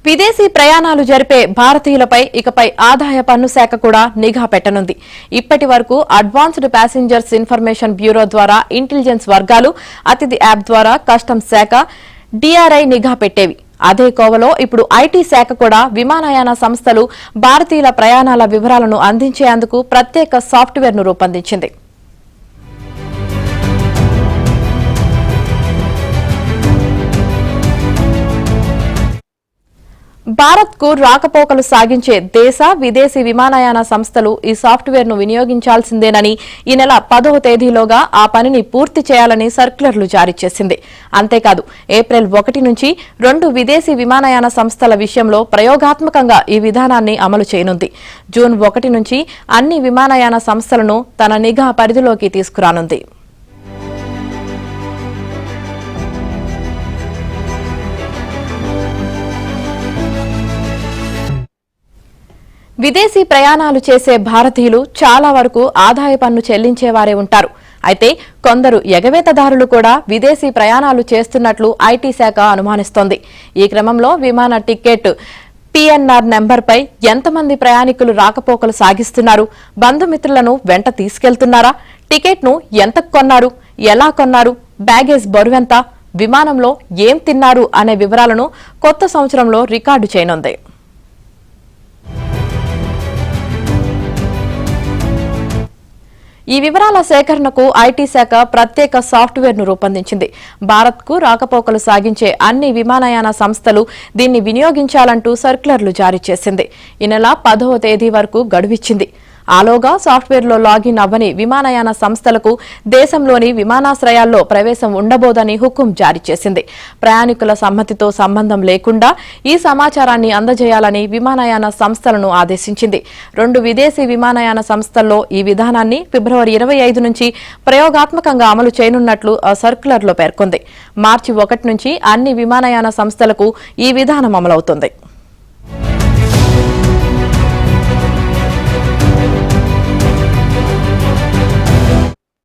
విదేశీ ప్రయాణాలు జరిపే భారతీయులపై ఇకపై ఆదాయ పన్ను శాఖ కూడా నిఘా పెట్టనుంది. ఇప్పటి వరకు అడ్వాన్స్డ్ ప్యాసింజర్స్ ఇన్ఫర్మేషన్ బ్యూరో ద్వారా ఇంటెలిజెన్స్ వర్గాలు, అతిథి యాప్ ద్వారా కస్టమ్స్ శాఖ, డిఆర్ఐ నిఘా పెట్టేవి. అదే కోవలో ఇప్పుడు ఐటీ శాఖ కూడా విమానయాన సంస్థలు భారతీయుల ప్రయాణాల వివరాలను అందించేందుకు ప్రత్యేక సాఫ్ట్వేర్ను రూపొందించింది. భారత్ కు రాకపోకలు సాగించే దేశ, విదేశీ విమానయాన సంస్థలు ఈ సాఫ్ట్వేర్ ను వినియోగించాల్సిందేనని ఈ నెల 10వ తేదీలోగా ఆ పనిని పూర్తి చేయాలని సర్క్యులర్లు జారీ చేసింది. అంతేకాదు ఏప్రిల్ 1 నుంచి 2 విదేశీ విమానయాన సంస్థల విషయంలో ప్రయోగాత్మకంగా ఈ విధానాన్ని అమలు చేయనుంది. జూన్ 1 నుంచి అన్ని విమానయాన సంస్థలను తన నిఘా పరిధిలోకి తీసుకురానుంది. విదేశీ ప్రయాణాలు చేసే భారతీయులు చాలా వరకు ఆదాయ పన్ను చెల్లించేవారే ఉంటారు. అయితే కొందరు ఎగవేతదారులు కూడా విదేశీ ప్రయాణాలు చేస్తున్నట్లు ఐటీ శాఖ అనుమానిస్తోంది. ఈ క్రమంలో విమాన టికెట్ పిఎన్ఆర్ నెంబర్పై ఎంతమంది ప్రయాణికులు రాకపోకలు సాగిస్తున్నారు, బంధుమిత్రులను వెంట తీసుకెళ్తున్నారా, టికెట్ను ఎంతకు కొన్నారు, ఎలా కొన్నారు, బ్యాగేజ్ బరువెంత, విమానంలో ఏం తిన్నారు అనే వివరాలను కొత్త సంవత్సరంలో రికార్డు చేయనుంది. ఈ వివరాల సేకరణకు ఐటీ శాఖ ప్రత్యేక సాఫ్ట్వేర్ ను రూపొందించింది. భారత్ కు రాకపోకలు సాగించే అన్ని విమానయాన సంస్థలు దీన్ని వినియోగించాలంటూ సర్క్యులర్లు జారీ చేసింది. ఈ నెల 10వ తేదీ వరకు గడువిచ్చింది. ఆలోగా సాఫ్ట్వేర్లో లాగిన్ అవ్వని విమానయాన సంస్థలకు దేశంలోని విమానాశ్రయాల్లో ప్రవేశం ఉండబోదని హుకుం జారీ చేసింది. ప్రయాణికుల సమ్మతితో సంబంధం లేకుండా ఈ సమాచారాన్ని అందజేయాలని విమానయాన సంస్థలను ఆదేశించింది. 2 విదేశీ విమానయాన సంస్థల్లో ఈ విధానాన్ని ఫిబ్రవరి 25 నుంచి ప్రయోగాత్మకంగా అమలు చేయనున్నట్లు ఆ సర్క్యులర్లో పేర్కొంది. మార్చి 1 నుంచి అన్ని విమానయాన సంస్థలకు ఈ విధానం అమలవుతుంది.